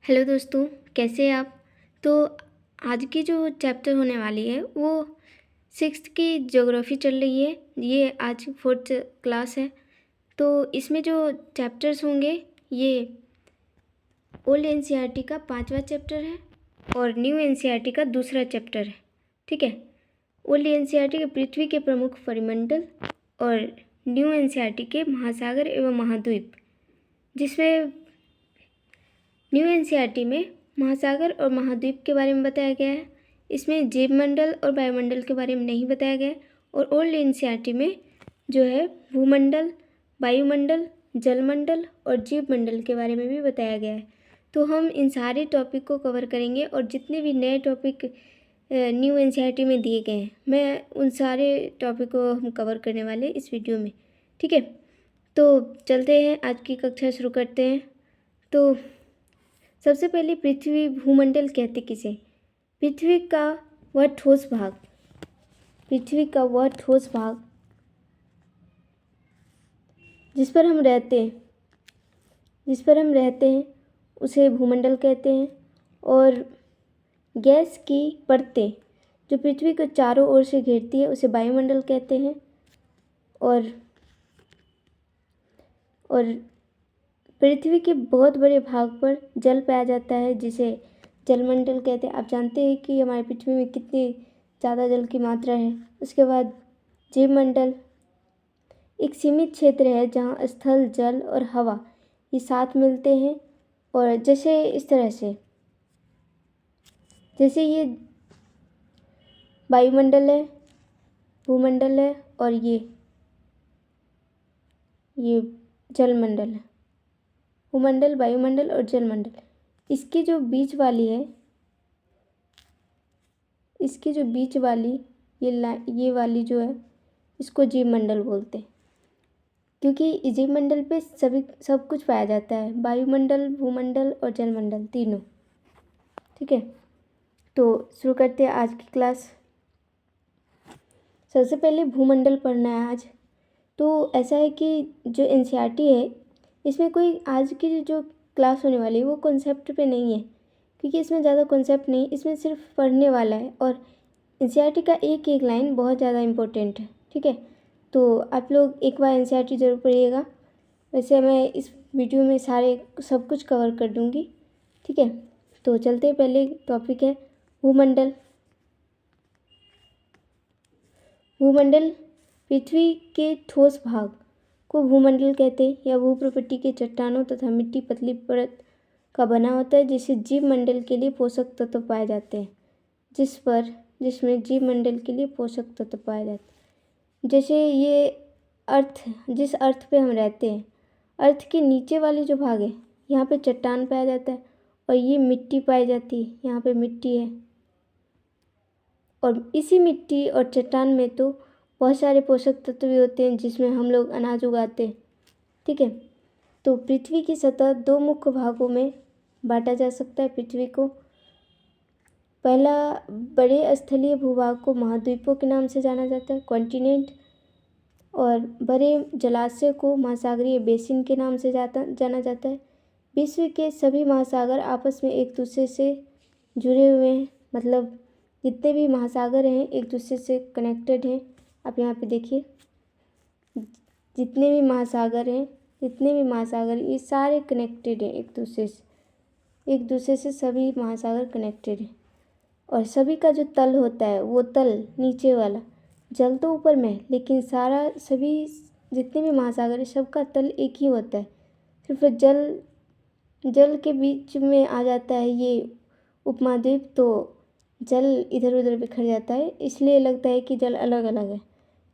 Hello दोस्तों, कैसे हैं आप। तो आज की जो चैप्टर होने वाली है वो सिक्स्थ की ज्योग्राफी चल रही है। ये आज फोर्थ क्लास है। तो इसमें जो चैप्टर्स होंगे ये ओल्ड एनसीईआरटी का 5वां चैप्टर है और न्यू एनसीईआरटी का दूसरा चैप्टर है। ठीक है। ओल्ड एनसीईआरटी के पृथ्वी के प्रमुख परिमंडल और न्यू एनसीईआरटी के महासागर एवं महाद्वीप, जिसमें न्यू एनसीईआरटी में महासागर और महाद्वीप के बारे में बताया गया है। इसमें जीवमंडल और वायुमंडल के बारे में नहीं बताया गया है। और ओल्ड एनसीईआरटी में जो है भूमंडल, वायुमंडल, जलमंडल और जीवमंडल के बारे में भी बताया गया है। तो हम इन सारे टॉपिक को कवर करेंगे और जितने भी नए टॉपिक न्यू एनसीईआरटी में दिए गए हैं मैं उन सारे टॉपिक को हम कवर करने वाले इस वीडियो में। ठीक है, तो चलते हैं, आज की कक्षा शुरू करते हैं। तो सबसे पहले पृथ्वी भूमंडल कहते किसे। पृथ्वी का वह ठोस भाग, पृथ्वी का वह ठोस भाग जिस पर हम रहते हैं उसे भूमंडल कहते हैं। और गैस की परतें जो पृथ्वी को चारों ओर से घेरती है उसे वायुमंडल कहते हैं। और पृथ्वी के बहुत बड़े भाग पर जल पाया जाता है जिसे जलमंडल कहते हैं। आप जानते हैं कि हमारी पृथ्वी में कितनी ज़्यादा जल की मात्रा है। उसके बाद जीवमंडल एक सीमित क्षेत्र है जहाँ स्थल, जल और हवा ये साथ मिलते हैं। और जैसे इस तरह से, जैसे ये वायुमंडल है, भूमंडल है और ये जलमंडल है। भूमंडल, वायुमंडल और जलमंडल, इसके जो बीच वाली है, इसकी जो बीच वाली ये वाली जो है इसको जीवमंडल बोलते हैं, क्योंकि जीवमंडल पे सब कुछ पाया जाता है, वायुमंडल, भूमंडल और जलमंडल तीनों। ठीक है, तो शुरू करते हैं आज की क्लास। सबसे पहले भूमंडल पढ़ना है आज। तो ऐसा है कि जो एनसीईआरटी है इसमें कोई आज की जो क्लास होने वाली है वो कॉन्सेप्ट पे नहीं है, क्योंकि इसमें ज़्यादा कॉन्सेप्ट नहीं, इसमें सिर्फ पढ़ने वाला है। और एनसीईआरटी का एक एक लाइन बहुत ज़्यादा इम्पोर्टेंट है। ठीक है, तो आप लोग एक बार एनसीईआरटी ज़रूर पढ़िएगा। वैसे मैं इस वीडियो में सब कुछ कवर कर दूँगी। ठीक है, तो चलते हैं, पहले टॉपिक है भूमंडल। भूमंडल पृथ्वी के ठोस भाग को भूमंडल कहते हैं। या भूप्रपट्टी के चट्टानों तथा मिट्टी पतली परत का बना होता है जिससे जीवमंडल के लिए पोषक तत्व पाए जाते हैं, जिसमें जीवमंडल के लिए पोषक तत्व पाए जाते हैं। जैसे ये जिस अर्थ पे हम रहते हैं, अर्थ के नीचे वाली जो भाग है यहाँ पे चट्टान पाया जाता है और ये मिट्टी पाई जाती है, यहाँ पे मिट्टी है। और इसी मिट्टी और चट्टान में तो बहुत सारे पोषक तत्व भी होते हैं जिसमें हम लोग अनाज उगाते हैं। ठीक है, तो पृथ्वी की सतह दो मुख्य भागों में बांटा जा सकता है पृथ्वी को। पहला, बड़े स्थलीय भूभाग को महाद्वीपों के नाम से जाना जाता है, कॉन्टिनेंट। और बड़े जलाशय को महासागरीय बेसिन के नाम से जाना जाता है। विश्व के सभी महासागर आपस में एक दूसरे से जुड़े हुए हैं, मतलब जितने भी महासागर हैं एक दूसरे से कनेक्टेड हैं। आप यहाँ पे देखिए, जितने भी महासागर ये सारे कनेक्टेड हैं एक दूसरे से सभी महासागर कनेक्टेड हैं। और सभी का जो तल होता है वो तल नीचे वाला, जल तो ऊपर में है लेकिन सभी जितने भी महासागर है सबका तल एक ही होता है। सिर्फ जल के बीच में आ जाता है ये उपमहाद्वीप, तो जल इधर उधर बिखर जाता है, इसलिए लगता है कि जल अलग अलग है,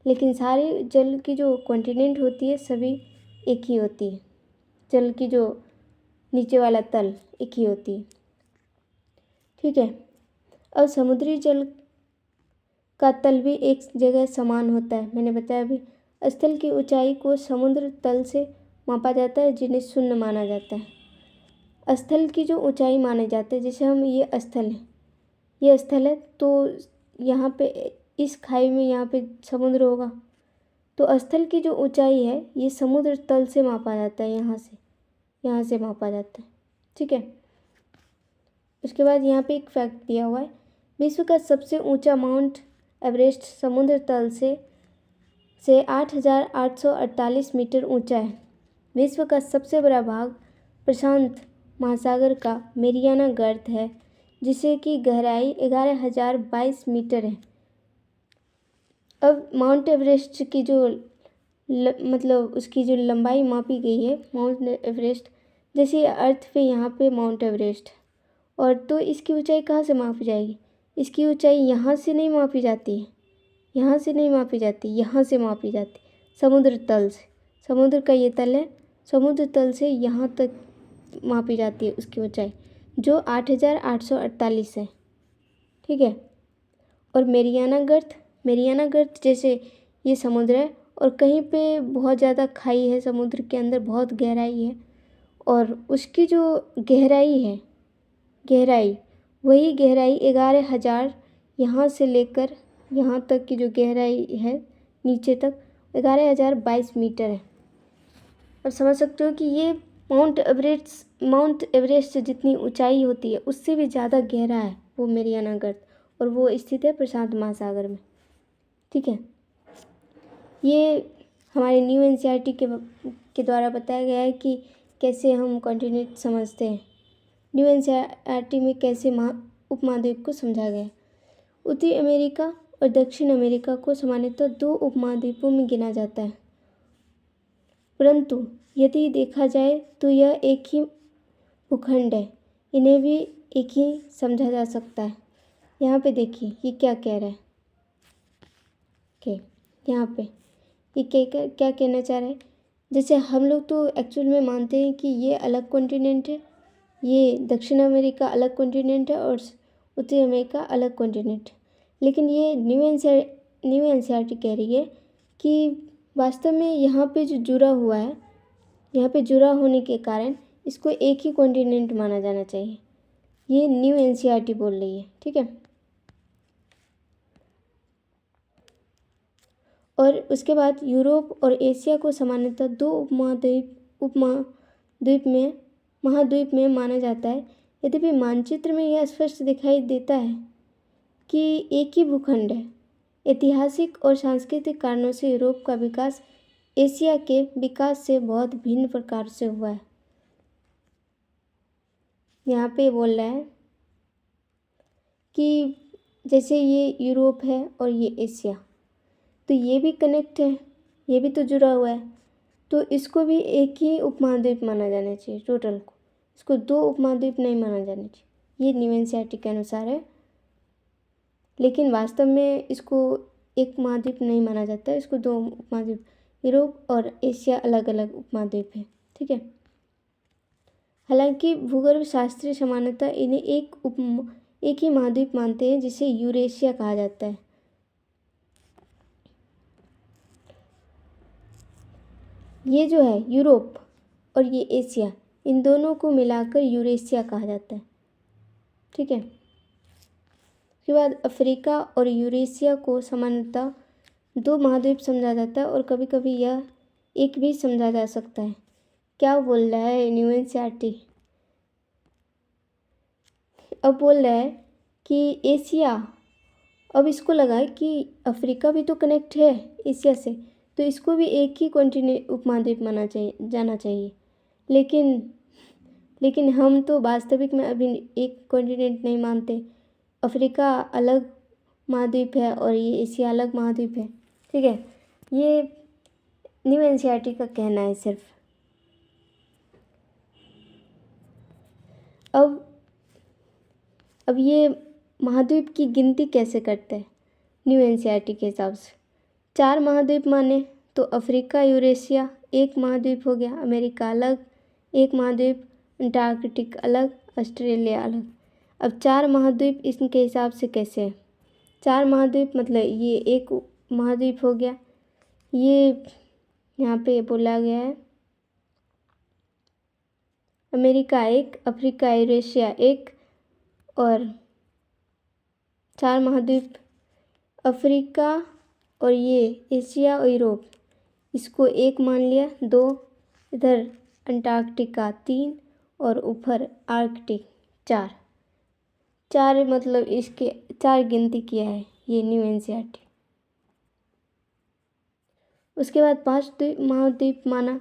लेकिन सारे जल की जो कॉन्टिनेंट होती है सभी एक ही होती है। जल की जो नीचे वाला तल एक ही होती है। ठीक है, अब समुद्री जल का तल भी एक जगह समान होता है। मैंने बताया अभी, स्थल की ऊंचाई को समुद्र तल से मापा जाता है जिन्हें शून्य माना जाता है। स्थल की जो ऊंचाई माने जाते हैं, जैसे हम ये स्थल है तो यहाँ पे इस खाई में यहाँ पे समुद्र होगा, तो स्थल की जो ऊंचाई है ये समुद्र तल से मापा जाता है, यहाँ से मापा जाता है। ठीक है, उसके बाद यहाँ पे एक फैक्ट दिया हुआ है, विश्व का सबसे ऊंचा माउंट एवरेस्ट समुद्र तल से 8,848 मीटर ऊंचा है। विश्व का सबसे बड़ा भाग प्रशांत महासागर का मेरियाना गर्त है, जिसे की गहराई 11,022 मीटर है। अब माउंट एवरेस्ट की जो मतलब उसकी जो लंबाई मापी गई है, माउंट एवरेस्ट जैसे अर्थ पे यहाँ पे माउंट एवरेस्ट, और तो इसकी ऊंचाई कहाँ से मापी जाएगी? इसकी ऊंचाई यहाँ से नहीं मापी जाती है, यहाँ से नहीं मापी जाती, यहाँ से मापी जाती, समुद्र तल से। समुद्र का ये तल है, समुद्र तल से यहाँ तक मापी जाती है उसकी ऊंचाई, जो 8,848 है। ठीक है। और मेरियाना गर्त जैसे ये समुद्र है, और कहीं पे बहुत ज़्यादा खाई है, समुद्र के अंदर बहुत गहराई है, और उसकी जो गहराई है, वही गहराई 11,000 यहाँ से लेकर यहाँ तक की जो गहराई है नीचे तक 11,022 मीटर है। अब समझ सकते हो कि ये माउंट एवरेस्ट से जितनी ऊंचाई होती है उससे भी ज़्यादा गहरा है वो मेरियाना गर्त, और वो स्थित है प्रशांत महासागर में। ठीक है। ये हमारे न्यू एनसीईआरटी के द्वारा बताया गया है कि कैसे हम कॉन्टिनेंट समझते हैं। न्यू एनसीईआरटी में कैसे उपमहाद्वीप को समझा गया है। उत्तरी अमेरिका और दक्षिण अमेरिका को सामान्यतः 2 उपमहाद्वीपों में गिना जाता है, परंतु यदि देखा जाए तो यह एक ही भूखंड है, इन्हें भी एक ही समझा जा सकता है। यहाँ पे देखिए ये क्या कह रहा है। यहाँ पे ये क्या कहना चाह रहा है, जैसे हम लोग तो एक्चुअल में मानते हैं कि ये अलग कॉन्टिनेंट है, ये दक्षिण अमेरिका अलग कॉन्टिनेंट है और उत्तरी अमेरिका अलग कॉन्टिनेंट है, लेकिन ये न्यू एनसीईआरटी कह रही है कि वास्तव में यहाँ पे जो जुड़ा हुआ है, यहाँ पे जुड़ा होने के कारण इसको एक ही कॉन्टिनेंट माना जाना चाहिए। ये न्यू एनसीईआरटी बोल रही है। ठीक है। और उसके बाद यूरोप और एशिया को सामान्यतः 2 महाद्वीप में माना जाता है। यद्यपि मानचित्र में यह स्पष्ट दिखाई देता है कि एक ही भूखंड है। ऐतिहासिक और सांस्कृतिक कारणों से यूरोप का विकास एशिया के विकास से बहुत भिन्न प्रकार से हुआ है। यहाँ पे बोल रहा है कि जैसे ये यूरोप है और ये एशिया, तो ये भी कनेक्ट है, ये भी तो जुड़ा हुआ है, तो इसको भी एक ही उपमहाद्वीप माना जाना चाहिए टोटल को, इसको 2 उपमहाद्वीप नहीं माना जाना चाहिए। ये न्यू एनसीईआरटी के अनुसार है, लेकिन वास्तव में इसको एक महाद्वीप नहीं माना जाता है, इसको 2 उपमहाद्वीप, यूरोप और एशिया अलग अलग उपमहाद्वीप है। ठीक है। हालांकि भूगर्भ शास्त्री सामान्यतः इन्हें एक ही महाद्वीप मानते हैं, जिसे यूरेशिया कहा जाता है। ये जो है यूरोप और ये एशिया, इन दोनों को मिलाकर यूरेशिया कहा जाता है। ठीक है। उसके बाद अफ्रीका और यूरेशिया को सामान्यतः 2 महाद्वीप समझा जाता है, और कभी कभी यह एक भी समझा जा सकता है। क्या बोल रहा है न्यू एनसीईआरटी? अब बोल रहा है कि एशिया, अब इसको लगा है कि अफ्रीका भी तो कनेक्ट है एशिया से, तो इसको भी एक ही कॉन्टिनेंट उपमहाद्वीप जाना चाहिए, लेकिन हम तो वास्तविक में अभी एक कॉन्टिनेंट नहीं मानते। अफ्रीका अलग महाद्वीप है और ये एशिया अलग महाद्वीप है। ठीक है। ये न्यू एनसीईआरटी का कहना है सिर्फ। अब ये महाद्वीप की गिनती कैसे करते हैं न्यू एनसीईआरटी के हिसाब से? 4 महाद्वीप माने तो अफ्रीका यूरेशिया एक महाद्वीप हो गया, अमेरिका अलग एक महाद्वीप, अंटार्कटिक अलग, ऑस्ट्रेलिया अलग। अब 4 महाद्वीप इनके हिसाब से कैसे है? 4 महाद्वीप मतलब ये एक महाद्वीप हो गया, ये यहाँ पे बोला गया है अमेरिका एक, अफ्रीका यूरेशिया एक, और 4 महाद्वीप अफ्रीका और ये एशिया और यूरोप, इसको एक मान लिया, 2 इधर अंटार्कटिका 3 और ऊपर आर्कटिक 4। 4 मतलब इसके 4 गिनती किया है ये न्यू एनसीईआरटी। उसके बाद 5 महाद्वीप माना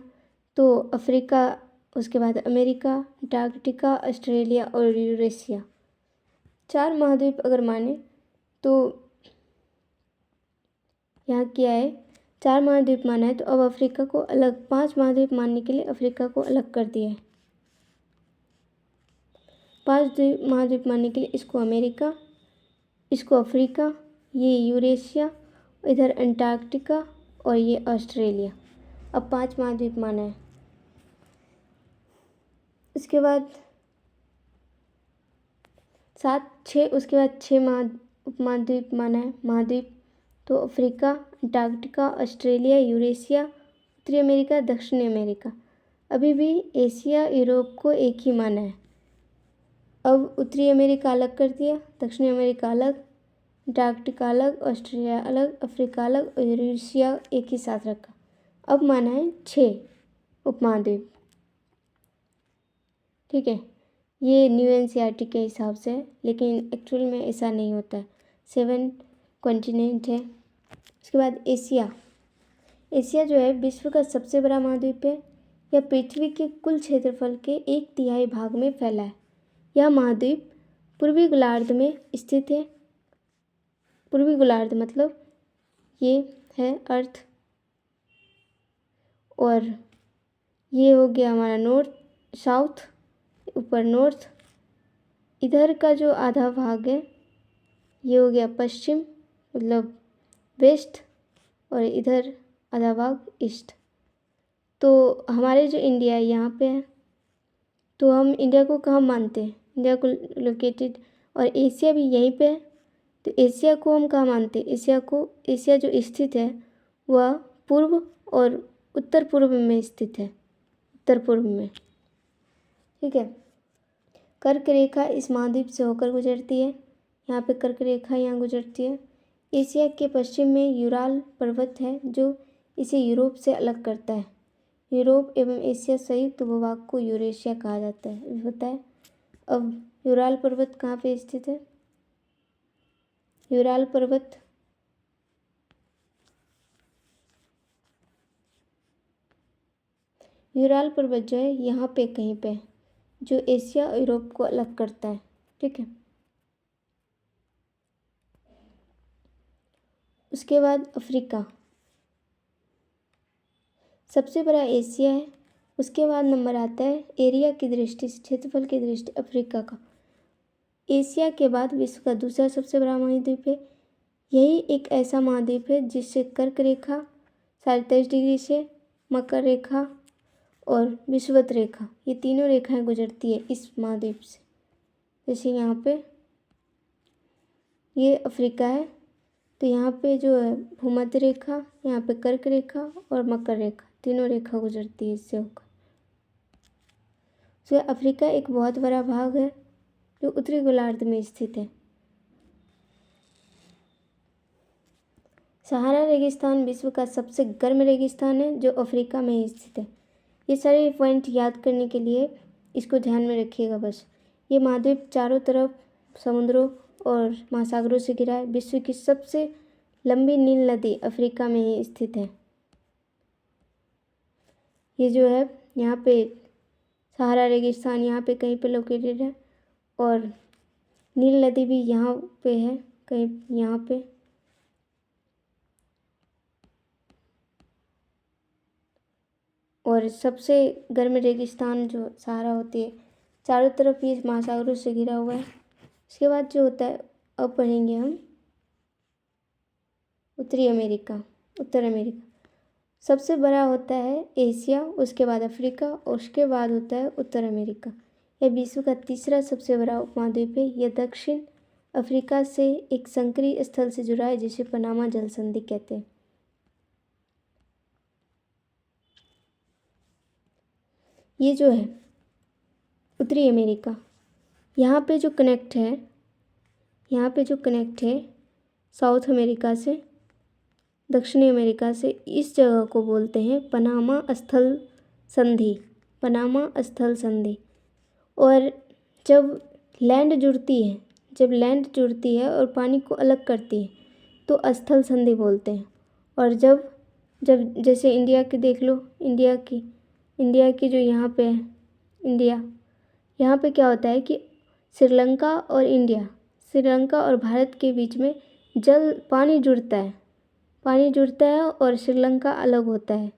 तो अफ्रीका, उसके बाद अमेरिका, अंटार्कटिका, ऑस्ट्रेलिया और यूरेशिया। 4 महाद्वीप अगर माने तो यहाँ क्या है, 4 महाद्वीप माना है तो अब अफ्रीका को अलग, 5 महाद्वीप मानने के लिए अफ्रीका को अलग कर दिया है। 5 महाद्वीप मानने के लिए इसको अमेरिका, इसको अफ्रीका, ये यूरेशिया, इधर अंटार्कटिका और ये ऑस्ट्रेलिया। अब 5 महाद्वीप माना है। उसके बाद 6 उसके बाद 6 उपमहाद्वीप माना है। महाद्वीप तो अफ्रीका, अंटार्कटिका, ऑस्ट्रेलिया, यूरेशिया, उत्तरी अमेरिका, दक्षिणी अमेरिका। अभी भी एशिया यूरोप को एक ही माना है। अब उत्तरी अमेरिका अलग कर दिया, दक्षिणी अमेरिका अलग, अंटार्कटिका अलग, ऑस्ट्रेलिया अलग, अफ्रीका अलग और यूरेशिया एक ही साथ रखा। अब माना है 6 उपमहाद्वीप। ठीक है, ये न्यू एनसीईआरटी के हिसाब से है, लेकिन एक्चुअल में ऐसा नहीं होता है। 7 कॉन्टिनेंट है। उसके बाद एशिया। एशिया जो है विश्व का सबसे बड़ा महाद्वीप है। यह पृथ्वी के कुल क्षेत्रफल के 1/3 भाग में फैला है। यह महाद्वीप पूर्वी गोलार्ध में स्थित है। पूर्वी गोलार्ध मतलब ये है अर्थ, और ये हो गया हमारा नॉर्थ, साउथ, ऊपर नॉर्थ। इधर का जो आधा भाग है ये हो गया पश्चिम मतलब वेस्ट, और इधर आधा भाग ईस्ट। तो हमारे जो इंडिया है यहाँ पे है, तो हम इंडिया को कहाँ मानते हैं, इंडिया को लोकेटेड, और एशिया भी यहीं पे है। तो एशिया को हम कहाँ मानते हैं, एशिया जो स्थित है वह पूर्व और उत्तर पूर्व में स्थित है, उत्तर पूर्व में। ठीक है, कर्क रेखा इस महाद्वीप से होकर गुजरती है। यहाँ पे कर्क रेखा यहाँ गुजरती है। एशिया के पश्चिम में यूराल पर्वत है जो इसे यूरोप से अलग करता है। यूरोप एवं एशिया संयुक्त भूभाग को यूरेशिया कहा जाता है, होता है। अब यूराल पर्वत कहाँ पे स्थित है, यूराल पर्वत जो है यहाँ पे कहीं पे है, जो एशिया और यूरोप को अलग करता है। ठीक है, उसके बाद अफ्रीका सबसे बड़ा एशिया है। उसके बाद नंबर आता है एरिया की दृष्टि से, क्षेत्रफल की दृष्टि अफ्रीका का। एशिया के बाद विश्व का दूसरा सबसे बड़ा महाद्वीप है। यही एक ऐसा महाद्वीप है जिससे कर्क रेखा 23.5 डिग्री से, मकर रेखा और विषुवत रेखा, ये तीनों रेखाएं गुजरती है इस महाद्वीप से। जैसे यहाँ पे ये अफ्रीका है, तो यहाँ पे जो है भूमध्य रेखा, यहाँ पे कर्क रेखा और मकर रेखा, तीनों रेखा गुजरती है इससे होकर। तो अफ्रीका एक बहुत बड़ा भाग है जो उत्तरी गोलार्ध में स्थित है। सहारा रेगिस्तान विश्व का सबसे गर्म रेगिस्तान है जो अफ्रीका में ही स्थित है। ये सारे पॉइंट याद करने के लिए इसको ध्यान में रखिएगा बस। ये महाद्वीप चारों तरफ समुद्रों और महासागरों से घिरा है। विश्व की सबसे लंबी नील नदी अफ्रीका में ही स्थित है। ये जो है यहाँ पे सहारा रेगिस्तान यहाँ पे कहीं पे लोकेटेड है, और नील नदी भी यहाँ पे है कहीं यहाँ पे। और सबसे गर्म रेगिस्तान जो सहारा होती है, चारों तरफ ये महासागरों से घिरा हुआ है। उसके बाद जो होता है, अब पढ़ेंगे हम उत्तर अमेरिका। सबसे बड़ा होता है एशिया, उसके बाद अफ्रीका और उसके बाद होता है उत्तर अमेरिका। यह विश्व का तीसरा सबसे बड़ा उपमहाद्वीप है। यह दक्षिण अफ्रीका से एक संकरी स्थल से जुड़ा है जिसे पनामा जल संधि कहते हैं। ये जो है उत्तरी अमेरिका, यहाँ पे जो कनेक्ट है साउथ अमेरिका से, दक्षिणी अमेरिका से, इस जगह को बोलते हैं पनामा स्थल संधि। और जब लैंड जुड़ती है, जब लैंड जुड़ती है और पानी को अलग करती है तो स्थल संधि बोलते हैं। और जब जब जैसे इंडिया की देख लो, इंडिया की जो यहाँ पे है इंडिया, यहाँ पे क्या होता है कि श्रीलंका और भारत के बीच में पानी जुड़ता है और श्रीलंका अलग होता है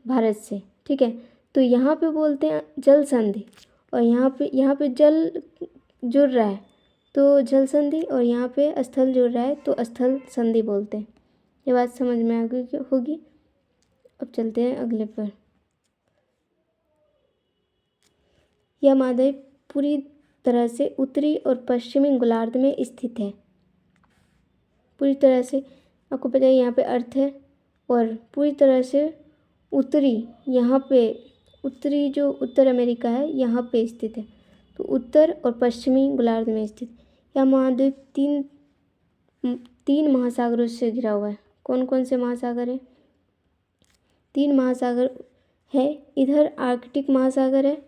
भारत से, ठीक है। तो यहाँ पे बोलते हैं जल संधि, और यहाँ पे जल जुड़ रहा है तो जल संधि, और यहाँ पे स्थल जुड़ रहा है तो स्थल संधि बोलते हैं। ये बात समझ में आ गई होगी। अब चलते हैं अगले पर। यह महाद्वीप पूरी तरह से उत्तरी और पश्चिमी गोलार्ध में स्थित है। पूरी तरह से आपको पता है यहाँ पे अर्थ है, और पूरी तरह से उत्तरी, यहाँ पे उत्तरी जो उत्तर अमेरिका है यहाँ पे स्थित है। तो उत्तर और पश्चिमी गोलार्ध में स्थित यह महाद्वीप तीन महासागरों से घिरा हुआ है। कौन कौन से महासागर हैं? 3 महासागर है। इधर आर्कटिक महासागर है,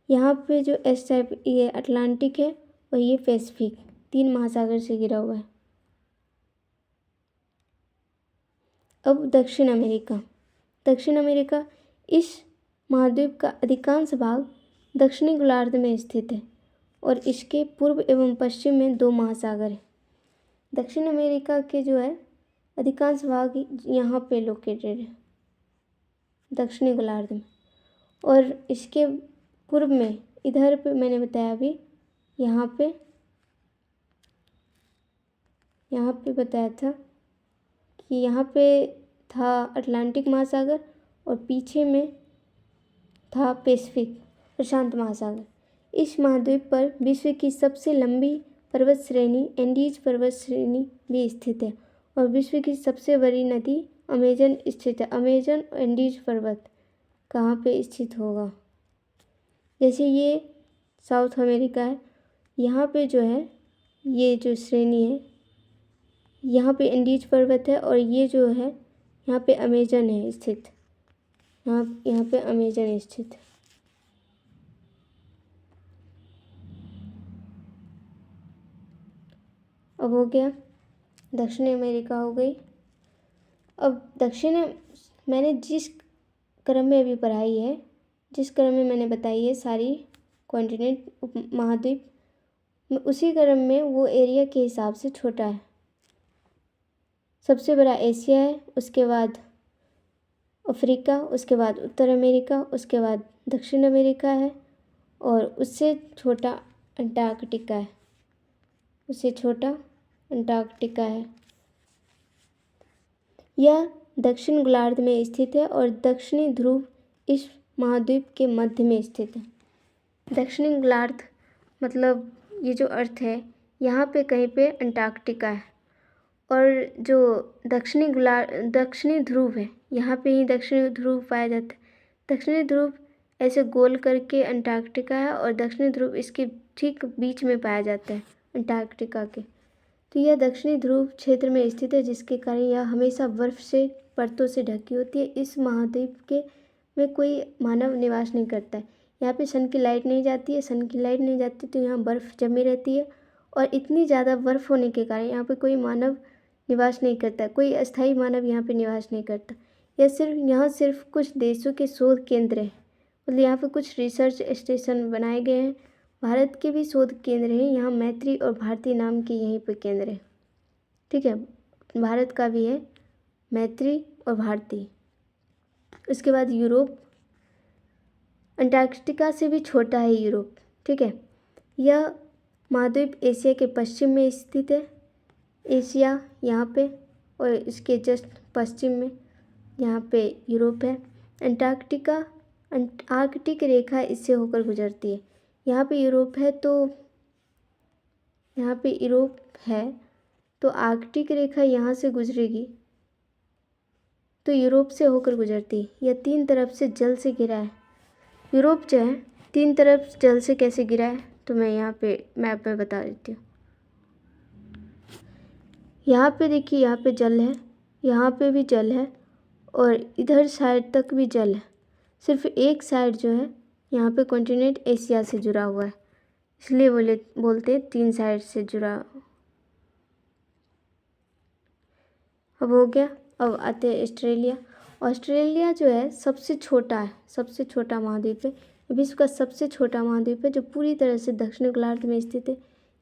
यहाँ पे जो एस टाइप ये अटलांटिक है, और ये पैसिफिक। 3 महासागर से घिरा हुआ है। अब दक्षिण अमेरिका इस महाद्वीप का अधिकांश भाग दक्षिणी गोलार्ध में स्थित है, और इसके पूर्व एवं पश्चिम में 2 महासागर हैं। दक्षिण अमेरिका के जो है अधिकांश भाग यहाँ पे लोकेटेड है, दक्षिणी गोलार्ध में। और इसके पूर्व में इधर पे मैंने बताया अभी, यहाँ पे बताया था कि यहाँ पे था अटलांटिक महासागर, और पीछे में था पैसिफिक प्रशांत महासागर। इस महाद्वीप पर विश्व की सबसे लंबी पर्वत श्रेणी एंडीज पर्वत श्रेणी भी स्थित है, और विश्व की सबसे बड़ी नदी अमेजन स्थित है। अमेजन एंडीज पर्वत कहाँ पे स्थित होगा? जैसे ये साउथ अमेरिका है, यहाँ पे जो है ये जो श्रेणी है यहाँ पे एंडीज पर्वत है, और ये जो है यहाँ पे अमेजन है स्थित। यहाँ पे अमेजन स्थित है। अब हो गया दक्षिण अमेरिका हो गई। अब मैंने जिस क्रम में अभी पढ़ाई है, जिस क्रम में मैंने बताई है सारी कॉन्टिनेंट महाद्वीप, उसी क्रम में वो एरिया के हिसाब से छोटा है। सबसे बड़ा एशिया है, उसके बाद अफ्रीका, उसके बाद उत्तर अमेरिका, उसके बाद दक्षिण अमेरिका है, और उससे छोटा अंटार्कटिका है। यह दक्षिण गोलार्ध में स्थित है, और दक्षिणी ध्रुव इस महाद्वीप के मध्य में स्थित है। दक्षिणी गोलार्ध मतलब ये जो अर्थ है, यहाँ पे कहीं पे अंटार्कटिका है, और जो दक्षिणी ध्रुव है, यहाँ पे ही दक्षिणी ध्रुव पाया जाता है। दक्षिणी ध्रुव ऐसे गोल करके अंटार्कटिका है, और दक्षिणी ध्रुव इसके ठीक बीच में पाया जाता है अंटार्कटिका के। तो यह दक्षिणी ध्रुव क्षेत्र में स्थित है, जिसके कारण यह हमेशा बर्फ से परतों से ढकी होती है। इस महाद्वीप में कोई मानव निवास नहीं करता है। यहाँ पे सन की लाइट नहीं जाती, तो यहाँ बर्फ़ जमी रहती है, और इतनी ज़्यादा बर्फ़ होने के कारण यहाँ पे कोई मानव निवास नहीं करता, कोई अस्थायी मानव यहाँ पे निवास नहीं करता। यहाँ सिर्फ कुछ देशों के शोध केंद्र हैं, मतलब यहाँ पे कुछ रिसर्च स्टेशन बनाए गए हैं। भारत के भी शोध केंद्र हैं, यहाँ मैत्री और भारती नाम के यहीं पे केंद्र है, ठीक है। भारत का भी है मैत्री और भारती। उसके बाद यूरोप, अंटार्कटिका से भी छोटा है यूरोप, ठीक है। यह महाद्वीप एशिया के पश्चिम में स्थित है। एशिया यहाँ पे, और इसके जस्ट पश्चिम में यहाँ पे यूरोप है। आर्कटिक रेखा इससे होकर गुजरती है। यहाँ पे यूरोप है, तो आर्कटिक रेखा यहाँ से गुजरेगी, तो यूरोप से होकर गुजरती है। यह 3 तरफ से जल से घिरा है। यूरोप जो है 3 तरफ जल से कैसे घिरा है, तो मैं यहाँ पे मैप में बता देती हूँ। यहाँ पे देखिए, यहाँ पे जल है, यहाँ पे भी जल है, और इधर साइड तक भी जल है। सिर्फ एक साइड जो है यहाँ पे कॉन्टिनेंट एशिया से जुड़ा हुआ है, इसलिए बोलते हैं 3 साइड से जुड़ा। अब हो गया। अब आते हैं ऑस्ट्रेलिया। ऑस्ट्रेलिया जो है सबसे छोटा है, सबसे छोटा महाद्वीप है, विश्व का सबसे छोटा महाद्वीप है जो पूरी तरह से दक्षिण गोलार्ध में स्थित है।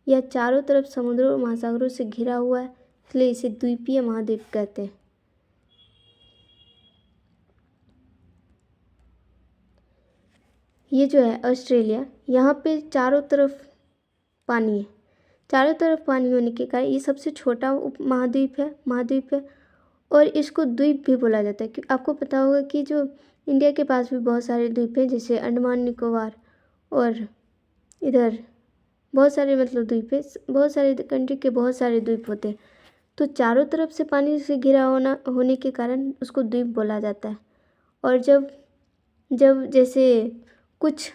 यह चारों तरफ समुद्रों और महासागरों से घिरा हुआ है, इसलिए इसे द्वीपीय महाद्वीप कहते हैं। ये जो है ऑस्ट्रेलिया, यहाँ पे चारों तरफ पानी है। चारों तरफ पानी होने के कारण ये सबसे छोटा महाद्वीप है और इसको द्वीप भी बोला जाता है। क्योंकि आपको पता होगा कि जो इंडिया के पास भी बहुत सारे द्वीप हैं, जैसे अंडमान निकोबार और इधर बहुत सारे मतलब द्वीप है, बहुत सारे कंट्री के बहुत सारे द्वीप होते हैं। तो चारों तरफ से पानी से घिरा होने के कारण उसको द्वीप बोला जाता है। और जब जब जैसे कुछ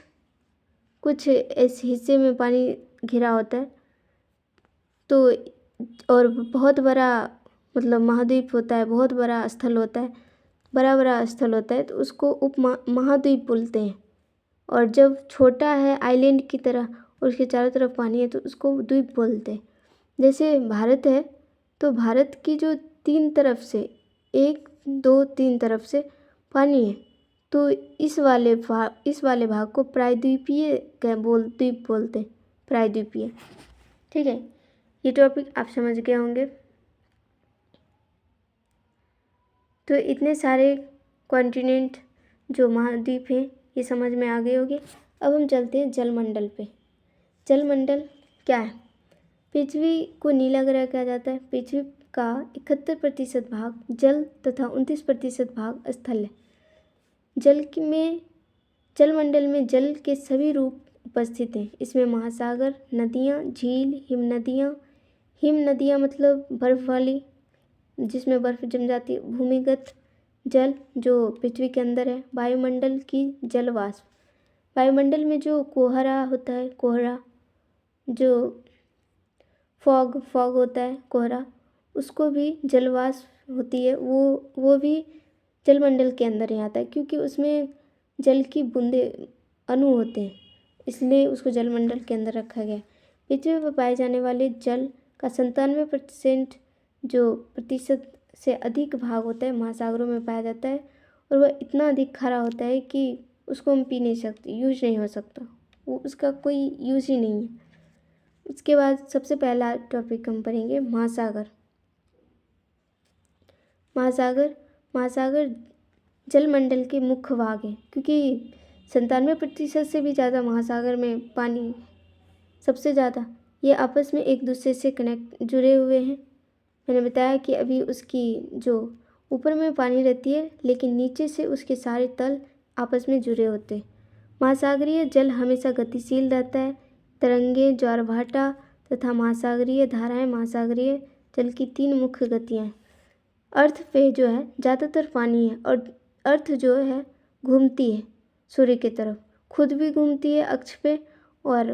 ऐसे हिस्से में पानी घिरा होता है तो और बहुत बड़ा मतलब महाद्वीप होता है, बहुत बड़ा स्थल होता है, बड़ा स्थल होता है, तो उसको महाद्वीप बोलते हैं। और जब छोटा है आइलैंड की तरह और उसके चारों तरफ पानी है तो उसको द्वीप बोलते हैं। जैसे भारत है तो भारत की जो 3 तरफ से 1 2 3 तरफ से पानी है, तो इस वाले भाग को प्रायद्वीपीय द्वीप बोलते हैं, प्रायद्वीपीय। ठीक है, ये टॉपिक आप समझ गए होंगे। तो इतने सारे कॉन्टिनेंट जो महाद्वीप हैं ये समझ में आ गए होंगे। अब हम चलते हैं जलमंडल पे। जलमंडल क्या है? पृथ्वी को नीला ग्रह कहा जाता है। पृथ्वी का 71% भाग जल तथा 29% भाग स्थल है। जलमंडल में जल के सभी रूप उपस्थित हैं। इसमें महासागर, नदियाँ, झील, हिम नदियाँ मतलब बर्फ वाली, जिसमें बर्फ जम जाती है, भूमिगत जल जो पृथ्वी के अंदर है, वायुमंडल की जल वाष्प, वायुमंडल में जो कोहरा होता है, कोहरा जो फॉग होता है, कोहरा, उसको भी जल वाष्प होती है, वो भी जलमंडल के अंदर ही आता है, क्योंकि उसमें जल की बूंदे अणु होते हैं, इसलिए उसको जलमंडल के अंदर रखा गया है। पृथ्वी पर पाए जाने वाले जल का 97% जो प्रतिशत से अधिक भाग होता है महासागरों में पाया जाता है, और वह इतना अधिक खारा होता है कि उसको हम पी नहीं सकते, यूज नहीं हो सकता, वो उसका कोई यूज ही नहीं है। उसके बाद सबसे पहला टॉपिक हम पढ़ेंगे महासागर। महासागर जलमंडल के मुख्य भाग हैं, क्योंकि 97% से भी ज़्यादा महासागर में पानी सबसे ज़्यादा, ये आपस में एक दूसरे से जुड़े हुए हैं। मैंने बताया कि अभी उसकी जो ऊपर में पानी रहती है, लेकिन नीचे से उसके सारे तल आपस में जुड़े होते हैं। महासागरीय जल हमेशा गतिशील रहता है। तरंगे, ज्वारभाटा तथा महासागरीय धाराएं महासागरीय जल की 3 मुख्य गतियाँ हैं। अर्थ पे जो है ज़्यादातर पानी है, और अर्थ जो है घूमती है सूर्य की तरफ, खुद भी घूमती है अक्ष पे, और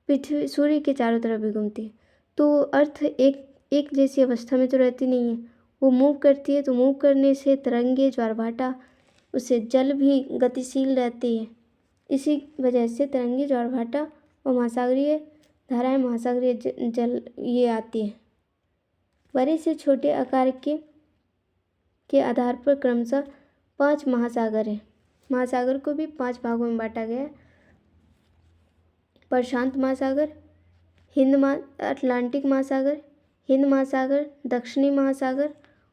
पृथ्वी सूर्य के चारों तरफ भी घूमती है। तो अर्थ एक जैसी अवस्था में तो रहती नहीं है, वो मूव करती है, तो मूव करने से तरंगे, ज्वारभाटा, उससे जल भी गतिशील रहती है। इसी वजह से तरंगे, ज्वारभाटा और महासागरीय धाराएं महासागरीय जल ये आती है। बड़े से छोटे आकार के आधार पर क्रमशः 5 महासागर हैं। महासागर को भी 5 भागों में बांटा गया है। प्रशांत महासागर, अटलांटिक महासागर, हिंद महासागर, दक्षिणी महासागर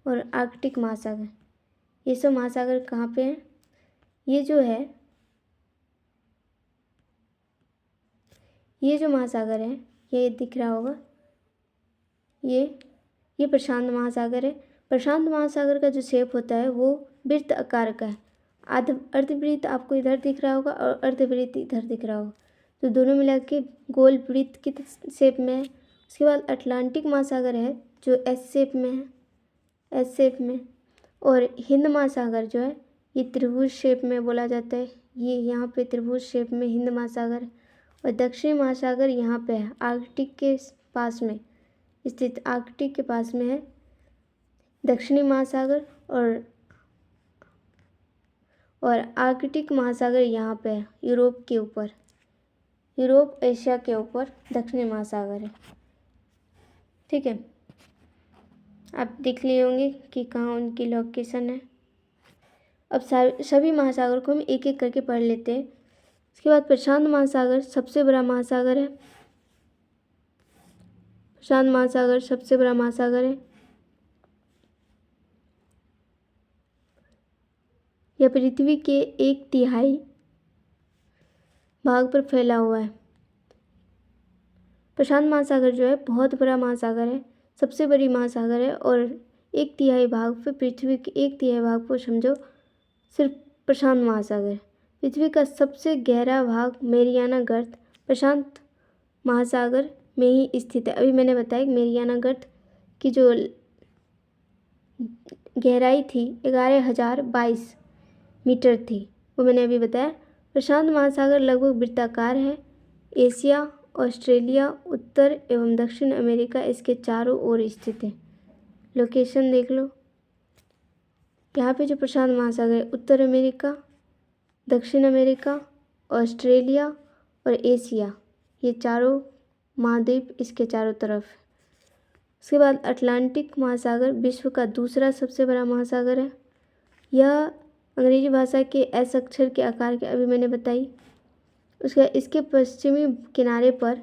और आर्कटिक महासागर। ये सब महासागर कहाँ पे हैं? ये जो महासागर है, ये दिख रहा होगा, ये प्रशांत महासागर है। प्रशांत महासागर का जो शेप होता है वो वृत्त आकार का है। अर्धवृत्त आपको इधर दिख रहा होगा और अर्धवृत्त इधर दिख रहा होगा, तो दोनों मिला के गोल वृत्त की शेप में है। उसके बाद अटलांटिक महासागर है जो एस शेप में, और हिंद महासागर जो है ये त्रिभुज शेप में बोला जाता है। ये यहाँ पे त्रिभुज शेप में हिंद महासागर है। और दक्षिणी महासागर यहाँ पे है, आर्कटिक के पास में स्थित, आर्कटिक के पास में है दक्षिणी महासागर, और आर्कटिक महासागर यहाँ पे है यूरोप के ऊपर। यूरोप एशिया के ऊपर दक्षिणी महासागर है। ठीक है, आप देख लिए होंगे कि कहाँ उनकी लोकेशन है। अब सभी महासागर को हम एक एक करके पढ़ लेते हैं। इसके बाद प्रशांत महासागर सबसे बड़ा महासागर है। प्रशांत महासागर सबसे बड़ा महासागर है। यह पृथ्वी के 1/3 भाग पर फैला हुआ है। प्रशांत महासागर जो है बहुत बड़ा महासागर है, सबसे बड़ी महासागर है और 1/3 भाग पे, पृथ्वी के 1/3 भाग को समझो सिर्फ प्रशांत महासागर। पृथ्वी का सबसे गहरा भाग मेरियाना गर्त प्रशांत महासागर में ही स्थित है। अभी मैंने बताया कि मेरियाना गर्त की जो गहराई थी 11,022 मीटर थी, वो मैंने अभी बताया। प्रशांत महासागर लगभग वृत्ताकार है। एशिया, ऑस्ट्रेलिया, उत्तर एवं दक्षिण अमेरिका इसके चारों ओर स्थित है। लोकेशन देख लो, यहाँ पे जो प्रशांत महासागर है, उत्तर अमेरिका, दक्षिण अमेरिका, ऑस्ट्रेलिया और एशिया, ये चारों महाद्वीप इसके चारों तरफ है। उसके बाद अटलांटिक महासागर विश्व का दूसरा सबसे बड़ा महासागर है। यह अंग्रेजी भाषा के एस अक्षर के आकार के, अभी मैंने बताई। इसके पश्चिमी किनारे पर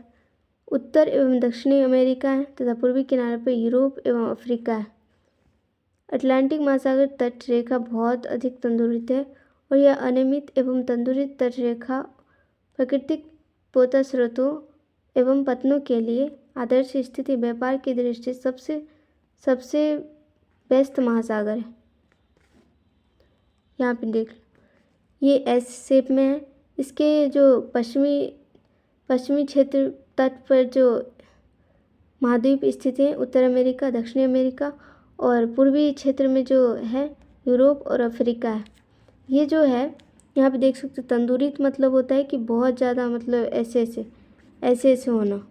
उत्तर एवं दक्षिणी अमेरिका है तथा पूर्वी किनारे पर यूरोप एवं अफ्रीका है। अटलांटिक महासागर तट रेखा बहुत अधिक तंदुरित है और यह अनियमित एवं तंदुरित तट रेखा प्राकृतिक पोता स्रोतों एवं पतनों के लिए आदर्श स्थिति, व्यापार की दृष्टि सबसे व्यस्त महासागर है। यहाँ पे देख लो, ये एस शेप में है। इसके जो पश्चिमी क्षेत्र तट पर जो महाद्वीप स्थित हैं, उत्तर अमेरिका, दक्षिणी अमेरिका, और पूर्वी क्षेत्र में जो है यूरोप और अफ्रीका है। ये जो है यहाँ पे देख सकते हो, तंदुरित मतलब होता है कि बहुत ज़्यादा, मतलब ऐसे होना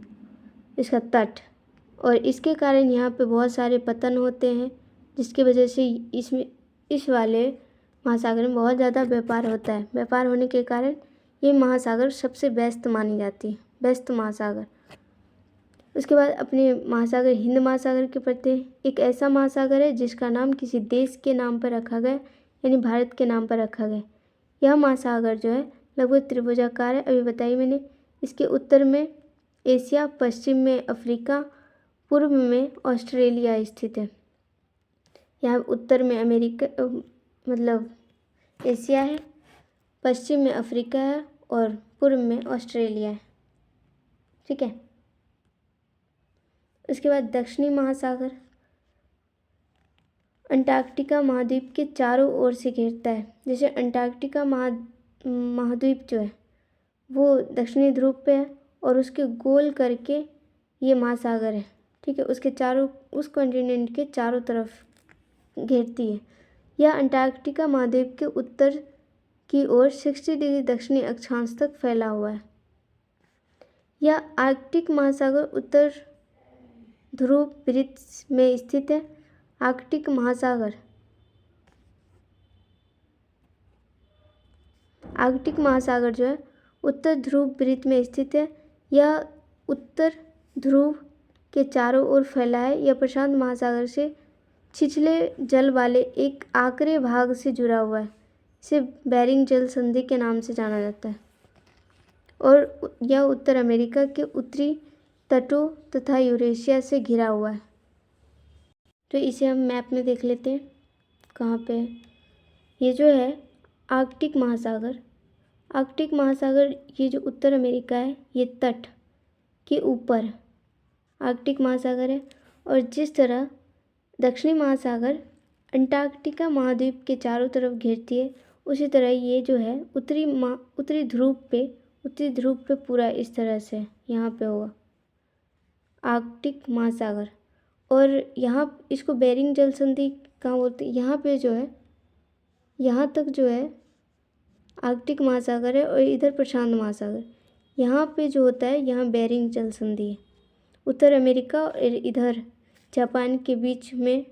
इसका तट, और इसके कारण यहाँ पे बहुत सारे पतन होते हैं, जिसकी वजह से इस वाले महासागर में बहुत ज़्यादा व्यापार होता है। व्यापार होने के कारण ये महासागर सबसे व्यस्त मानी जाती है, व्यस्त महासागर। उसके बाद अपने महासागर हिंद महासागर के पढ़ते हैं। एक ऐसा महासागर है जिसका नाम किसी देश के नाम पर रखा गया, यानी भारत के नाम पर रखा गया। यह महासागर जो है लगभग त्रिभुजाकार है, अभी बताई मैंने। इसके उत्तर में एशिया, पश्चिम में अफ्रीका, पूर्व में ऑस्ट्रेलिया स्थित है। यहाँ उत्तर में अमेरिका, मतलब एशिया है, पश्चिम में अफ्रीका है और पूर्व में ऑस्ट्रेलिया है। ठीक है, उसके बाद दक्षिणी महासागर अंटार्कटिका महाद्वीप के चारों ओर से घेरता है। जैसे अंटार्कटिका महाद्वीप जो है वो दक्षिणी ध्रुव पे है और उसके गोल करके ये महासागर है। ठीक है, उसके चारों, उस कॉन्टिनेंट के चारों तरफ घेरती है। यह अंटार्कटिका महाद्वीप के उत्तर की ओर 60 डिग्री दक्षिणी अक्षांश तक फैला हुआ है। यह आर्कटिक महासागर उत्तर ध्रुव वृत्त में स्थित है। आर्कटिक महासागर जो है उत्तर ध्रुव वृत्त में स्थित है। यह उत्तर ध्रुव के चारों ओर फैला है। यह प्रशांत महासागर से छिछले जल वाले एक आकरे भाग से जुड़ा हुआ है। इसे बेरिंग जल संधि के नाम से जाना जाता है और यह उत्तर अमेरिका के उत्तरी तटों तथा यूरेशिया से घिरा हुआ है। तो इसे हम मैप में देख लेते हैं कहाँ पे है। ये जो है आर्कटिक महासागर, आर्कटिक महासागर, ये जो उत्तर अमेरिका है ये तट के ऊपर आर्कटिक महासागर है, और जिस तरह दक्षिणी महासागर अंटार्कटिका महाद्वीप के चारों तरफ घेरती है, उसी तरह ये जो है उत्तरी ध्रुव पे पूरा इस तरह से यहाँ पे होगा आर्कटिक महासागर। और यहाँ इसको बेरिंग जल संधि कहाँ बोलते हैं, यहाँ पे जो है, यहाँ तक जो है आर्कटिक महासागर है और इधर प्रशांत महासागर। यहाँ पे जो होता है, यहाँ बेरिंग जल संधि है। उत्तर अमेरिका और इधर जापान के बीच में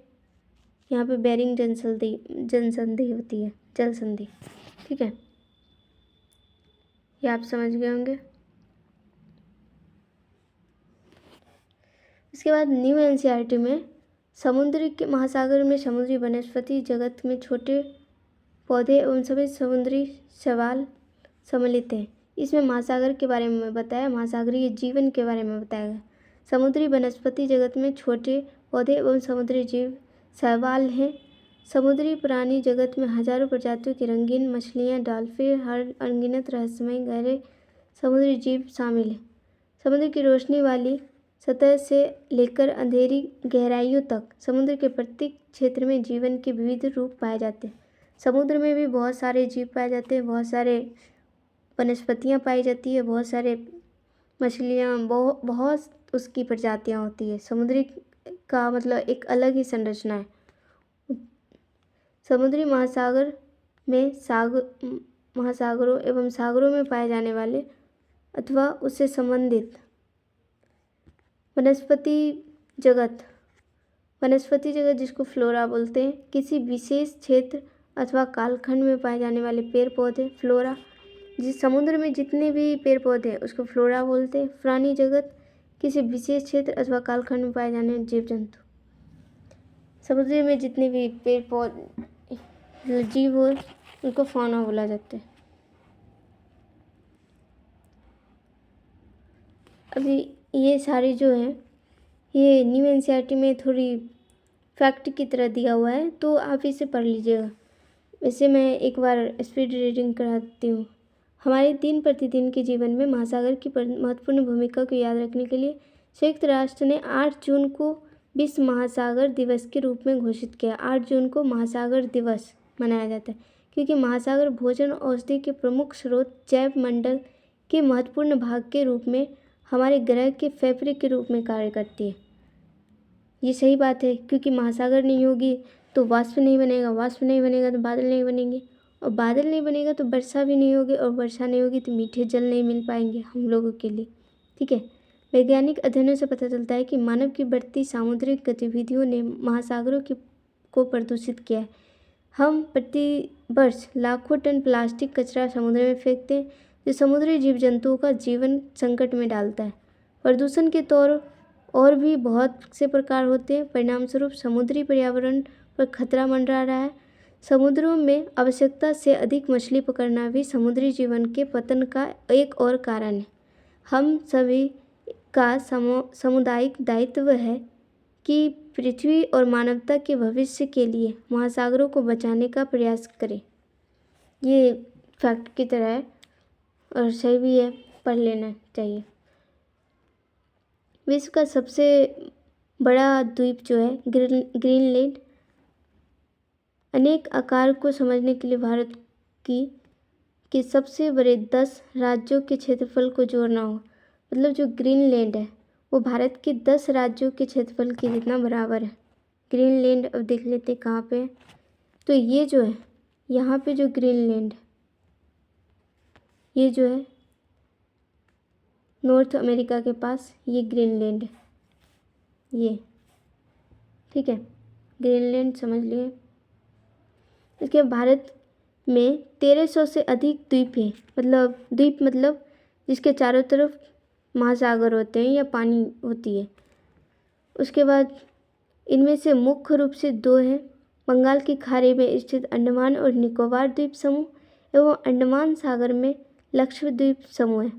यहाँ पे बेरिंग जल संधि होती है, जल संधि। ठीक है, ये आप समझ गए होंगे। इसके बाद न्यू एनसीईआरटी में समुद्री के महासागर में समुद्री वनस्पति जगत में छोटे पौधे एवं सभी समुद्री शैवाल सम्मिलित हैं। इसमें महासागर के बारे में बताया, महासागरीय जीवन के बारे में बताया गया। समुद्री वनस्पति जगत में छोटे पौधे एवं समुद्री जीव शैवाल हैं। समुद्री प्राणी जगत में हजारों प्रजातियों की रंगीन मछलियाँ, डॉल्फिन, हर अनगिनत रहस्यमय गहरे समुद्री जीव शामिल हैं। समुद्र की रोशनी वाली सतह से लेकर अंधेरी गहराइयों तक समुद्र के प्रत्येक क्षेत्र में जीवन के विविध रूप पाए जाते हैं। समुद्र में भी बहुत सारे जीव पाए जाते हैं, बहुत सारे वनस्पतियाँ पाई जाती है, बहुत सारे मछलियाँ, बहुत उसकी प्रजातियाँ होती है। समुद्री का मतलब एक अलग ही संरचना है। समुद्री महासागर में महासागरों एवं सागरों में पाए जाने वाले अथवा उससे संबंधित वनस्पति जगत जिसको फ्लोरा बोलते हैं, किसी विशेष क्षेत्र अथवा कालखंड में पाए जाने वाले पेड़ पौधे फ्लोरा। जिस समुद्र में जितने भी पेड़ पौधे हैं उसको फ्लोरा बोलते हैं। प्राणी जगत किसी विशेष क्षेत्र अथवा कालखंड में पाए जाने जीव जंतु। समुद्र में जितने भी पेड़ पौधे जीव हो उनको फौना बोला जाता है। अभी ये सारी जो है ये न्यू एनसीईआरटी में थोड़ी फैक्ट की तरह दिया हुआ है, तो आप इसे पढ़ लीजिएगा। वैसे मैं एक बार स्पीड रीडिंग कराती हूँ। हमारे दिन प्रतिदिन के जीवन में महासागर की महत्वपूर्ण भूमिका को याद रखने के लिए संयुक्त राष्ट्र ने 8 जून को विश्व महासागर दिवस के रूप में घोषित किया। 8 जून को महासागर दिवस मनाया जाता है क्योंकि महासागर भोजन औषधि के प्रमुख स्रोत, जैव मंडल के महत्वपूर्ण भाग के रूप में हमारे ग्रह के फेफड़े के रूप में कार्य करती है। ये सही बात है, क्योंकि महासागर नहीं होगी तो वाष्प नहीं बनेगा, वाष्प नहीं बनेगा तो बादल नहीं बनेंगे, और बादल नहीं बनेगा तो वर्षा भी नहीं होगी, और वर्षा नहीं होगी तो मीठे जल नहीं मिल पाएंगे हम लोगों के लिए। ठीक है। वैज्ञानिक अध्ययनों से पता चलता है कि मानव की बढ़ती सामुद्रिक गतिविधियों ने महासागरों को प्रदूषित किया है। हम प्रति वर्ष लाखों टन प्लास्टिक कचरा समुद्र में फेंकते हैं, जो समुद्री जीव जंतुओं का जीवन संकट में डालता है। प्रदूषण के तौर और भी बहुत से प्रकार होते हैं। परिणामस्वरूप समुद्री पर्यावरण पर खतरा मंडरा रहा है। समुद्रों में आवश्यकता से अधिक मछली पकड़ना भी समुद्री जीवन के पतन का एक और कारण है। हम सभी का सामुदायिक दायित्व है कि पृथ्वी और मानवता के भविष्य के लिए महासागरों को बचाने का प्रयास करें। ये फैक्ट की तरह है और सही भी है, पढ़ लेना चाहिए। विश्व का सबसे बड़ा द्वीप जो है ग्रीनलैंड, अनेक आकार को समझने के लिए भारत के सबसे बड़े 10 राज्यों के क्षेत्रफल को जोड़ना हो। मतलब जो ग्रीनलैंड है वो भारत के 10 राज्यों के क्षेत्रफल के जितना बराबर है। ग्रीनलैंड अब देख लेते कहाँ पे है। तो ये जो है यहाँ पे जो ग्रीनलैंड है, ये जो है नॉर्थ अमेरिका के पास ये ग्रीनलैंड है, ये ठीक है। ग्रीनलैंड समझ लिए। इसके भारत में 1300 से अधिक द्वीप हैं। द्वीप मतलब जिसके चारों तरफ महासागर होते हैं या पानी होती है। उसके बाद इनमें से मुख्य रूप से 2 हैं। बंगाल की खाड़ी में स्थित अंडमान और निकोबार द्वीप समूह एवं अंडमान सागर में लक्षद्वीप द्वीप समूह है।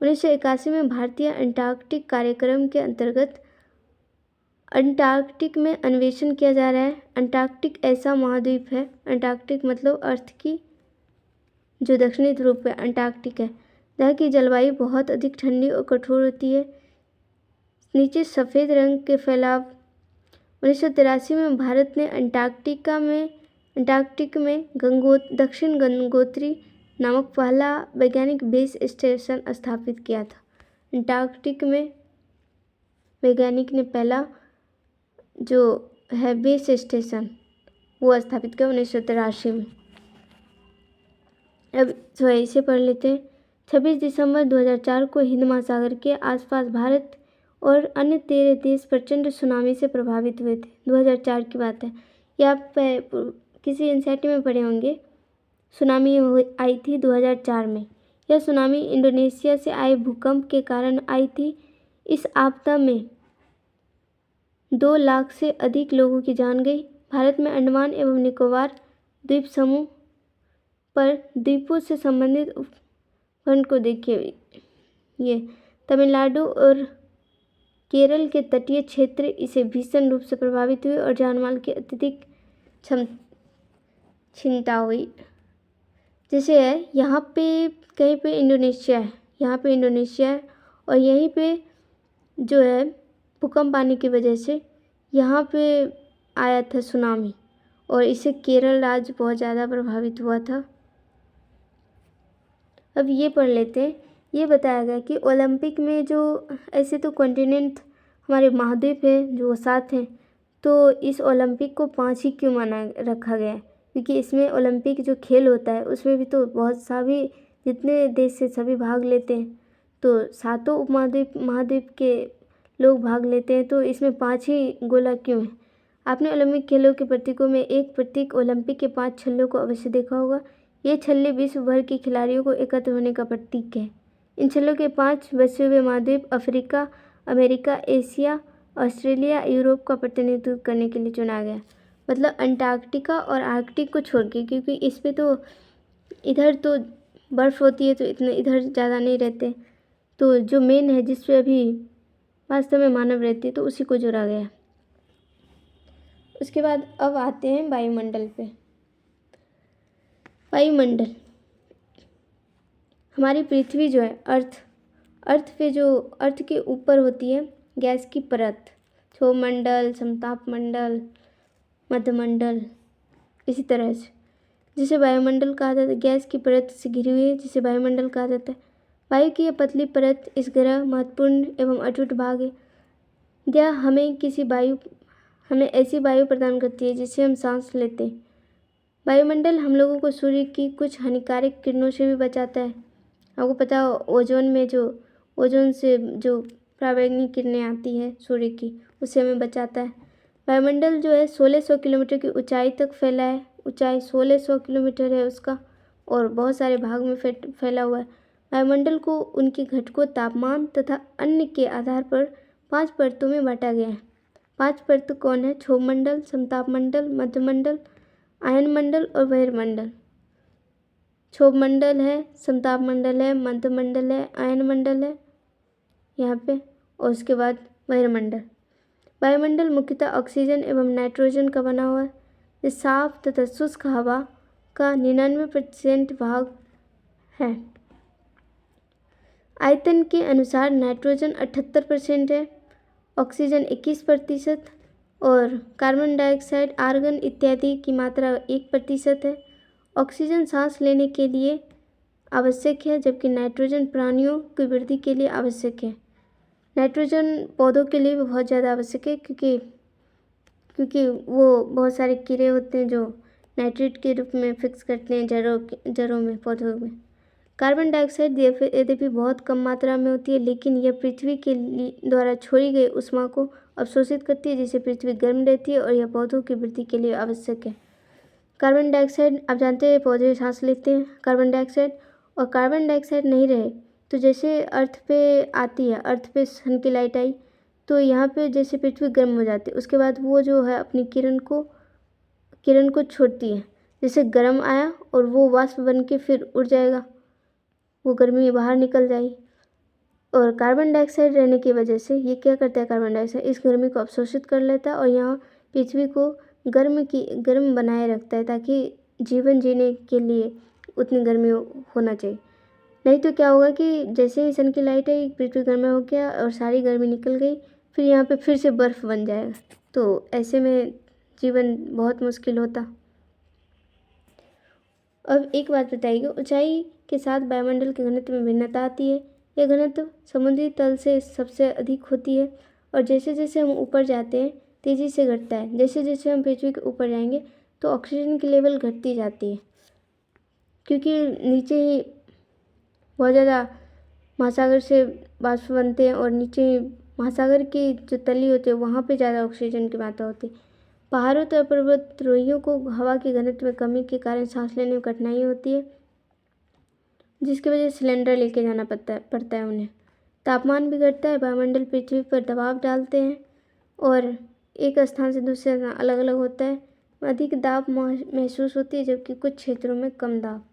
1981 में भारतीय अंटार्कटिक कार्यक्रम के अंतर्गत अंटार्कटिक में अन्वेषण किया जा रहा है। अंटार्कटिक ऐसा महाद्वीप है, अंटार्कटिक मतलब अर्थ की जो दक्षिणी ध्रुव पे अंटार्कटिक है, जहाँ की जलवायु बहुत अधिक ठंडी और कठोर होती है। नीचे सफ़ेद रंग के फैलाव। 1983 में भारत ने अंटार्कटिक में दक्षिण गंगोत्री नामक पहला वैज्ञानिक बेस स्टेशन स्थापित किया था। अंटार्कटिक में वैज्ञानिक ने पहला जो है बेस स्टेशन वो स्थापित किया 1983 में। अब तो इसे पढ़ लेते हैं। 26 दिसंबर 2004 को हिंद महासागर के आसपास भारत और अन्य 13 देश प्रचंड सुनामी से प्रभावित हुए थे। 2004 की बात है। ये आप किसी एनसीईआरटी में पढ़े होंगे। सुनामी आई थी 2004 में। यह सुनामी इंडोनेशिया से आए भूकंप के कारण आई थी। इस आपदा में 2 लाख से अधिक लोगों की जान गई। भारत में अंडमान एवं निकोबार द्वीप समूह पर द्वीपों से संबंधित उपखंड को देखिए। ये तमिलनाडु और केरल के तटीय क्षेत्र इसे भीषण रूप से प्रभावित हुए और जानमाल की अत्यधिक चिंता हुई। जैसे है यहाँ पे कहीं पे इंडोनेशिया है, यहाँ पे इंडोनेशिया है और यहीं पे जो है भूकंप आने की वजह से यहाँ पे आया था सुनामी और इससे केरल राज्य बहुत ज़्यादा प्रभावित हुआ था। अब ये पढ़ लेते हैं। ये बताया गया कि ओलंपिक में जो ऐसे तो कॉन्टिनेंट हमारे महाद्वीप है जो 7 हैं, तो इस ओलंपिक को 5 ही क्यों माना रखा गया है? क्योंकि इसमें ओलंपिक जो खेल होता है उसमें भी तो बहुत सभी जितने देश से सभी भाग लेते हैं, तो 7 उपमहाद्वीप महाद्वीप के लोग भाग लेते हैं, तो इसमें 5 ही गोला क्यों है? आपने ओलंपिक खेलों के प्रतीकों में एक प्रतीक ओलंपिक के 5 छल्लों को अवश्य देखा होगा। ये छल्ले विश्व भर के खिलाड़ियों को एकत्र होने का प्रतीक है। इन छल्लों के 5 वैश्विक महाद्वीप Africa, America, Asia, Australia, Europe का प्रतिनिधित्व करने के लिए चुना गया। मतलब अंटार्कटिका और आर्कटिक को छोड़ के, क्योंकि इस पे तो इधर तो बर्फ़ होती है तो इतने इधर ज़्यादा नहीं रहते, तो जो मेन है जिस पे अभी वास्तव में मानव रहते तो उसी को जोड़ा गया। उसके बाद अब आते हैं वायुमंडल पे। वायुमंडल हमारी पृथ्वी जो है अर्थ के ऊपर होती है गैस की परत, क्षोभमंडल, समताप मंडल, मध्यमंडल, इसी तरह से जिसे वायुमंडल कहा जाता है। गैस की परत से घिरी हुई है जिसे वायुमंडल कहा जाता है। वायु की यह पतली परत इस ग्रह महत्वपूर्ण एवं अटूट भाग है। यह हमें ऐसी वायु प्रदान करती है जिससे हम सांस लेते हैं। वायुमंडल हम लोगों को सूर्य की कुछ हानिकारक किरणों से भी बचाता है। आपको पता हो ओजोन से जो पराबैंगनी किरणें आती है सूर्य की, उससे हमें बचाता है। वायुमंडल जो है 1600 किलोमीटर की ऊंचाई तक फैला है। ऊंचाई 1600 किलोमीटर है उसका और बहुत सारे भाग में फैला हुआ है। वायुमंडल को उनके घटकों, तापमान तथा अन्य के आधार पर 5 परतों में बांटा गया है। 5 परत कौन है? क्षोभमंडल, समतापमंडल, मध्यमंडल, आयनमंडल और बहिर्मंडल। क्षोभमंडल है, समतापमंडल है, मध्यमंडल है, आयनमंडल है यहाँ पे, और उसके बाद बहिर्मंडल। वायुमंडल मुख्यतः ऑक्सीजन एवं नाइट्रोजन का बना हुआ है। ये साफ तथा शुष्क हवा का 99% भाग है। आयतन के अनुसार नाइट्रोजन 78% है, ऑक्सीजन 21% और कार्बन डाइऑक्साइड, आर्गन इत्यादि की मात्रा 1% है। ऑक्सीजन सांस लेने के लिए आवश्यक है, जबकि नाइट्रोजन प्राणियों की वृद्धि के लिए आवश्यक है। नाइट्रोजन पौधों के लिए भी बहुत ज़्यादा आवश्यक है, क्योंकि वो बहुत सारे कीड़े होते हैं जो नाइट्रेट के रूप में फिक्स करते हैं जड़ों में, पौधों में। कार्बन डाइऑक्साइड यद्यपि बहुत कम मात्रा में होती है, लेकिन यह पृथ्वी के द्वारा छोड़ी गई ऊष्मा को अवशोषित करती है, जिससे पृथ्वी गर्म रहती है और यह पौधों की वृद्धि के लिए आवश्यक है। कार्बन डाइऑक्साइड आप जानते हैं पौधे सांस लेते हैं कार्बन डाइऑक्साइड, और कार्बन डाइऑक्साइड नहीं रहे तो जैसे अर्थ पे आती है, अर्थ पे सन की लाइट आई तो यहाँ पे जैसे पृथ्वी गर्म हो जाती है, उसके बाद वो जो है अपनी किरण को छोड़ती है। जैसे गर्म आया और वो वाष्प बन के फिर उड़ जाएगा, वो गर्मी बाहर निकल जाएगी। और कार्बन डाइऑक्साइड रहने की वजह से ये क्या करता है, कार्बन डाइऑक्साइड इस गर्मी को अवशोषित कर लेता है और यहाँ पृथ्वी को गर्म बनाए रखता है, ताकि जीवन जीने के लिए उतनी गर्मी होना चाहिए। नहीं तो क्या होगा कि जैसे ही सन की लाइट आई पृथ्वी गर्म हो गया और सारी गर्मी निकल गई, फिर यहाँ पे फिर से बर्फ़ बन जाएगा, तो ऐसे में जीवन बहुत मुश्किल होता। अब एक बात बताइए, ऊंचाई के साथ वायुमंडल के घनत्व में भिन्नता आती है। यह घनत्व समुद्री तल से सबसे अधिक होती है और जैसे जैसे हम ऊपर जाते हैं तेज़ी से घटता है। जैसे जैसे हम पृथ्वी के ऊपर जाएंगे तो ऑक्सीजन की लेवल घटती जाती है, क्योंकि नीचे ही बहुत ज़्यादा महासागर से वाष्प बनते हैं और नीचे महासागर की जो तली होती है वहाँ पे ज़्यादा ऑक्सीजन की मात्रा होती है। पहाड़ों तथा पर्वतारोहियों को हवा के घनत्व में कमी के कारण सांस लेने में कठिनाई होती है, जिसकी वजह से सिलेंडर लेके जाना पड़ता है उन्हें। तापमान भी घटता है, वायुमंडल पृथ्वी पर दबाव डालते हैं और एक स्थान से दूसरे स्थान अलग अलग होता है। अधिक दाब महसूस होती है जबकि कुछ क्षेत्रों में कम दाब।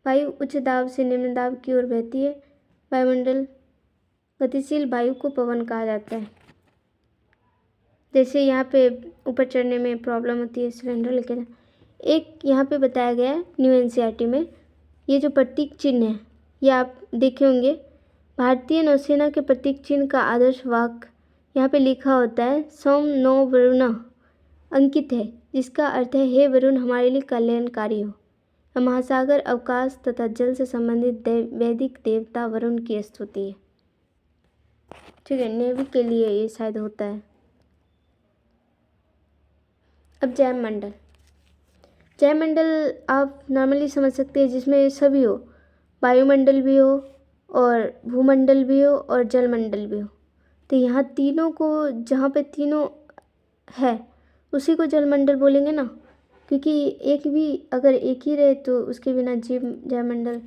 वायु उच्च दाब से निम्न दाब की ओर बहती है। वायुमंडल गतिशील वायु को पवन कहा जाता है। जैसे यहाँ पे ऊपर चढ़ने में प्रॉब्लम होती है सिलेंडर लेकर। एक यहाँ पे बताया गया है न्यू एनसीईआरटी में, ये जो प्रतीक चिन्ह है ये आप देखे होंगे। भारतीय नौसेना के प्रतीक चिन्ह का आदर्श वाक्य यहाँ पे लिखा होता है सोम नो वरुण अंकित है, जिसका अर्थ है हे वरुण हमारे लिए कल्याणकारी हो। महासागर अवकाश तथा जल से संबंधित वैदिक देवता वरुण की स्तुति है। ठीक है, नेवी के लिए ये शायद होता है। अब जैवमंडल। जैवमंडल आप नॉर्मली समझ सकते हैं जिसमें सभी हो, वायुमंडल भी हो और भूमंडल भी हो और जलमंडल भी हो। तो यहाँ तीनों को, जहाँ पे तीनों है उसी को जलमंडल बोलेंगे ना, क्योंकि एक भी अगर एक ही रहे तो उसके बिना जैवमंडल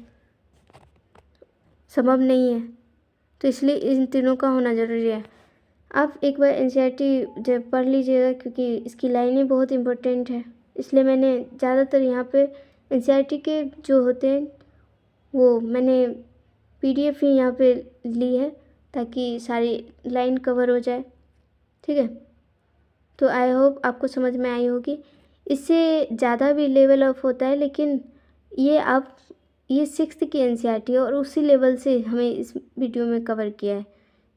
संभव नहीं है। तो इसलिए इन तीनों का होना ज़रूरी है। आप एक बार एनसीईआरटी जब पढ़ लीजिएगा क्योंकि इसकी लाइनें बहुत इम्पोर्टेंट है, इसलिए मैंने ज़्यादातर यहाँ पे एनसीईआरटी के जो होते हैं वो मैंने पीडीएफ ही यहाँ पे ली है ताकि सारी लाइन कवर हो जाए। ठीक है, तो आई होप आपको समझ में आई होगी। इससे ज़्यादा भी लेवल अप होता है, लेकिन ये 6th की एनसीईआरटी है और उसी लेवल से हमें इस वीडियो में कवर किया है।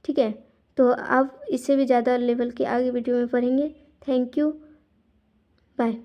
ठीक है, तो आप इससे भी ज़्यादा लेवल के आगे वीडियो में पढ़ेंगे। Thank you, bye.